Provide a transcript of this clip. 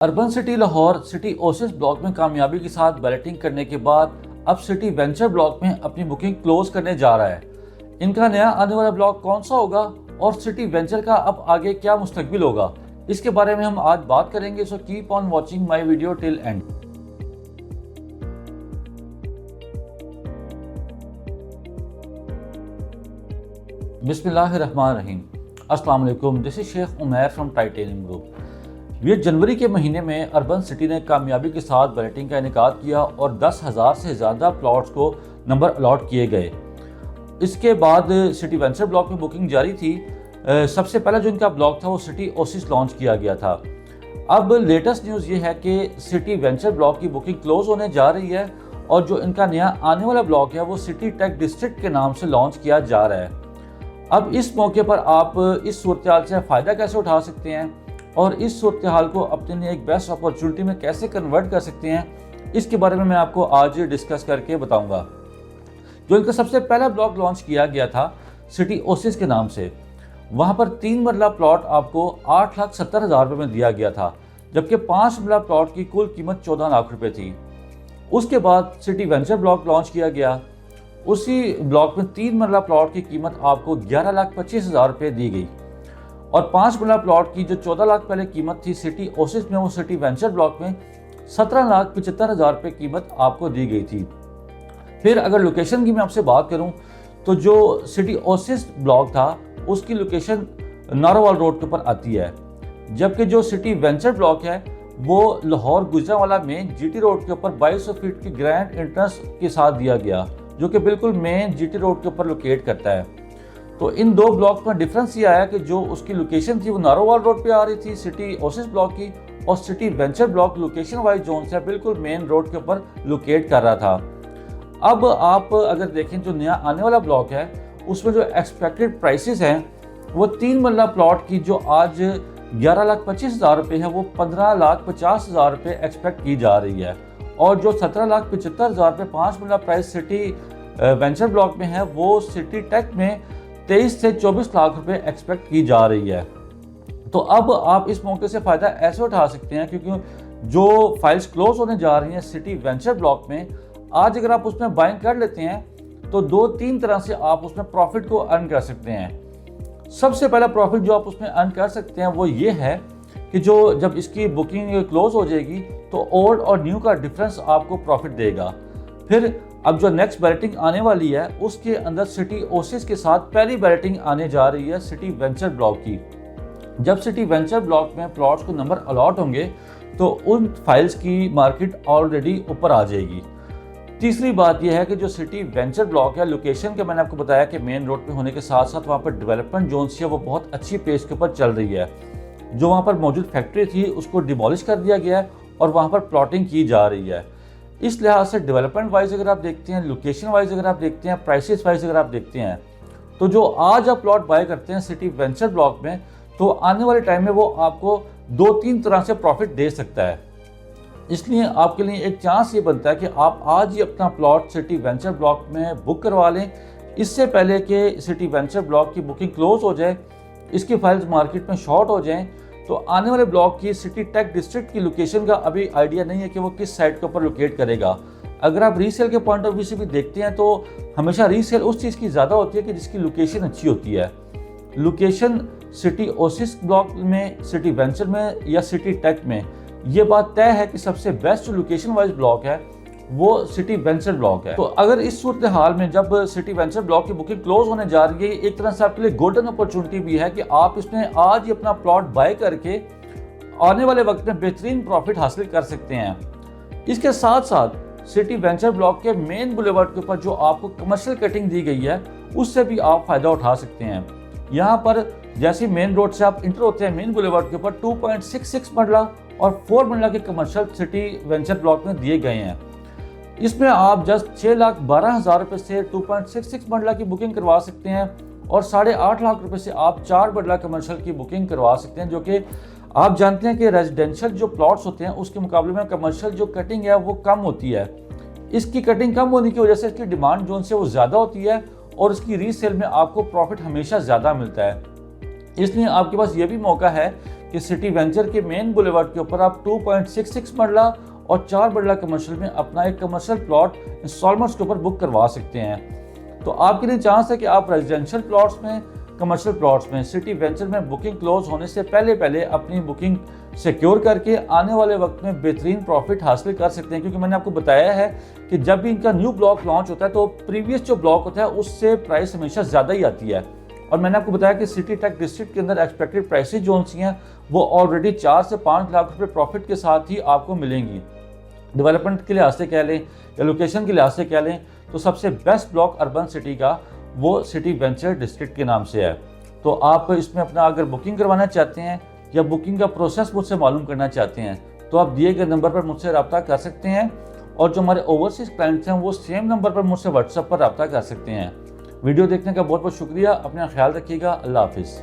Urban city Lahore city Oasis block में कामयाबी के साथ बैलेटिंग करने के बाद अब सिटी वेंचर ब्लॉक में अपनी बुकिंग क्लोज करने जा रहा है। इनका नया आने वाला ब्लॉक कौन सा होगा और सिटी वेंचर का अब आगे क्या मुस्तकबिल होगा, इसके बारे में हम आज बात करेंगे। So keep on watching my video till end. बिस्मिल्लाहिर्रहमानिर्रहीम। अस्सलाम वालेकुम, this is Sheikh Umair from Titanium group. जनवरी के महीने में अर्बन सिटी ने कामयाबी के साथ बैलेटिंग का इनेकाद किया और 10,000 से ज़्यादा प्लॉट्स को नंबर अलॉट किए गए। इसके बाद सिटी वेंचर ब्लॉक में बुकिंग जारी थी। सबसे पहला जो इनका ब्लॉक था वो सिटी ओसिस लॉन्च किया गया था। अब लेटेस्ट न्यूज़ ये है कि सिटी वेंचर ब्लॉक की बुकिंग क्लोज होने जा रही है और जो इनका नया आने वाला ब्लॉक है वो सिटी टेक डिस्ट्रिक्ट के नाम से लॉन्च किया जा रहा है। अब इस मौके पर आप इस सूरत हाल से फ़ायदा कैसे उठा सकते हैं और इस सूरत हाल को अपने लिए एक बेस्ट अपॉर्चुनिटी में कैसे कन्वर्ट कर सकते हैं, इसके बारे में मैं आपको आज डिस्कस करके बताऊंगा। जो इनका सबसे पहला ब्लॉक लॉन्च किया गया था सिटी ओसिस के नाम से, वहां पर 3 मरला प्लॉट आपको 8,70,000 रुपये में दिया गया था, जबकि 5 मरला प्लॉट की कुल कीमत 14 लाख रुपये थी। उसके बाद सिटी वेंचर ब्लॉक लॉन्च किया गया। उसी ब्लॉक में 3 मरला प्लॉट की कीमत आपको 11,25,000 रुपये दी गई और 5 मरला प्लॉट की जो 14 लाख पहले कीमत थी सिटी ओसिस में, वो सिटी वेंचर ब्लॉक में 17,75,000 रुपये कीमत आपको दी गई थी। फिर अगर लोकेशन की मैं आपसे बात करूं तो जो सिटी ओसिस ब्लॉक था उसकी लोकेशन नारोवाल रोड के ऊपर आती है, जबकि जो सिटी वेंचर ब्लॉक है वो लाहौर गुजरांवाला में जीटी रोड के ऊपर 2200 फीट की ग्रैंड एंट्रेंस के साथ दिया गया, जो कि बिल्कुल मेन जीटी रोड के ऊपर लोकेट करता है। तो इन दो ब्लॉक्स में डिफरेंस ये आया कि जो उसकी लोकेशन थी वो नारोवाल रोड पे आ रही थी सिटी ओसिस ब्लॉक की, और city venture block location wise zone से बिल्कुल मेन रोड के ऊपर लोकेट कर रहा था। अब आप अगर देखें जो नया आने वाला ब्लॉक है उसमें जो एक्सपेक्टेड प्राइसेस हैं वो 3 मरला प्लॉट की जो आज 11,25,000 रुपये है वो 15,50,000 रुपये एक्सपेक्ट की जा रही है, और जो 17,75,000 रुपये 5 मरला प्राइस सिटी वेंचर ब्लॉक में है वो सिटी टेक में 23 से 24 लाख रुपए एक्सपेक्ट की जा रही है। तो अब आप इस मौके से फ़ायदा ऐसे उठा सकते हैं क्योंकि जो फाइल्स क्लोज होने जा रही हैं सिटी वेंचर ब्लॉक में, आज अगर आप उसमें बाइंग कर लेते हैं तो 2-3 तरह से आप उसमें प्रॉफिट को अर्न कर सकते हैं। सबसे पहला प्रॉफिट जो आप उसमें अर्न कर सकते हैं वो ये है कि जो जब इसकी बुकिंग क्लोज हो जाएगी तो ओल्ड और न्यू का डिफरेंस आपको प्रॉफिट देगा। फिर अब जो नेक्स्ट बैलेटिंग आने वाली है उसके अंदर सिटी ओसिस के साथ पहली बैलेटिंग आने जा रही है सिटी वेंचर ब्लॉक की। जब सिटी वेंचर ब्लॉक में प्लॉट्स को नंबर अलॉट होंगे तो उन फाइल्स की मार्केट ऑलरेडी ऊपर आ जाएगी। तीसरी बात यह है कि जो सिटी वेंचर ब्लॉक है, लोकेशन के मैंने आपको बताया कि मेन रोड पे होने के साथ साथ वहाँ पर डेवलपमेंट जोन है वो बहुत अच्छी पेस के ऊपर चल रही है। जो वहाँ पर मौजूद फैक्ट्री थी उसको डिमोलिश कर दिया गया है और वहाँ पर प्लॉटिंग की जा रही है। इस लिहाज से डेवलपमेंट वाइज अगर आप देखते हैं, लोकेशन वाइज अगर आप देखते हैं, प्राइसेस वाइज अगर आप देखते हैं, तो जो आज आप प्लॉट बाय करते हैं सिटी वेंचर ब्लॉक में, तो आने वाले टाइम में वो आपको 2-3 तरह से प्रॉफिट दे सकता है। इसलिए आपके लिए एक चांस ये बनता है कि आप आज ही अपना प्लॉट सिटी वेंचर ब्लॉक में बुक करवा लें, इससे पहले कि सिटी वेंचर ब्लॉक की बुकिंग क्लोज हो जाए, इसकी फाइल्स मार्केट में शॉर्ट हो जाएँ। तो आने वाले ब्लॉक की सिटी टेक डिस्ट्रिक्ट की लोकेशन का अभी आइडिया नहीं है कि वो किस साइड के ऊपर लोकेट करेगा। अगर आप रीसेल के पॉइंट ऑफ व्यू से भी देखते हैं तो हमेशा रीसेल उस चीज़ की ज़्यादा होती है कि जिसकी लोकेशन अच्छी होती है। लोकेशन सिटी ओसिस ब्लॉक में, सिटी वेंचर में या सिटी टेक में, ये बात तय है कि सबसे बेस्ट जो लोकेशन वाइज ब्लॉक है वो सिटी वेंचर ब्लॉक है। तो अगर इस सूरत हाल में जब सिटी वेंचर ब्लॉक की बुकिंग क्लोज होने जा रही है, एक तरह से आपके लिए गोल्डन अपॉर्चुनिटी भी है कि आप इसमें आज ही अपना प्लॉट बाय करके आने वाले वक्त में बेहतरीन प्रॉफिट हासिल कर सकते हैं। इसके साथ साथ सिटी वेंचर ब्लॉक के मेन बुलेवार्ड के ऊपर जो आपको कमर्शियल कटिंग दी गई है उससे भी आप फायदा उठा सकते हैं। यहाँ पर जैसे मेन रोड से आप इंटर होते हैं मेन बुलेवार्ड के ऊपर 2.66 मरला और 4 मरला के कमर्शियल सिटी वेंचर ब्लॉक में दिए गए हैं। इसमें आप जस्ट 6,12,000 रुपये से 2.66 मरला की बुकिंग करवा सकते हैं और 8.5 लाख रुपए से आप 4 मरला कमर्शियल की बुकिंग करवा सकते हैं, जो कि आप जानते हैं कि रेजिडेंशियल जो प्लॉट्स होते हैं उसके मुकाबले में कमर्शियल जो कटिंग है वो कम होती है। इसकी कटिंग कम होने की वजह से इसकी डिमांड जोन से वो ज़्यादा होती है और इसकी रीसेल में आपको प्रॉफिट हमेशा ज़्यादा मिलता है। इसलिए आपके पास ये भी मौका है कि सिटी वेंचर के मेन बुलेवार्ड के ऊपर आप 2.66 मरला और 4 मरला कमर्शियल में अपना एक कमर्शियल प्लॉट इंस्टॉलमेंट्स के ऊपर बुक करवा सकते हैं। तो आपके लिए चांस है कि आप रेजिडेंशियल प्लॉट्स में, कमर्शियल प्लॉट्स में, सिटी वेंचर में बुकिंग क्लोज होने से पहले अपनी बुकिंग सिक्योर करके आने वाले वक्त में बेहतरीन प्रॉफिट हासिल कर सकते हैं। क्योंकि मैंने आपको बताया है कि जब भी इनका न्यू ब्लॉक लॉन्च होता है तो प्रीवियस जो ब्लॉक होता है उससे प्राइस हमेशा ज़्यादा ही आती है। और मैंने आपको बताया कि सिटी टेक डिस्ट्रिक्ट के अंदर एक्सपेक्टेड प्राइसेज जो सी हैं वो ऑलरेडी 4 से 5 लाख रुपए प्रॉफिट के साथ ही आपको मिलेंगी। डेवलपमेंट के लिहाज से कह लें या लोकेशन के लिहाज से कह लें तो सबसे बेस्ट ब्लॉक अर्बन सिटी का वो सिटी वेंचर डिस्ट्रिक्ट के नाम से है। तो आप इसमें अपना अगर बुकिंग करवाना चाहते हैं या बुकिंग का प्रोसेस मुझसे मालूम करना चाहते हैं तो आप दिए गए नंबर पर मुझसे रब्ता कर सकते हैं। और जो हमारे ओवरसीज़ क्लाइंट्स हैं वो सेम नंबर पर मुझसे व्हाट्सएप पर रब्ता कर सकते हैं। वीडियो देखने का बहुत बहुत शुक्रिया। अपना ख्याल रखिएगा। अल्लाह हाफिज़।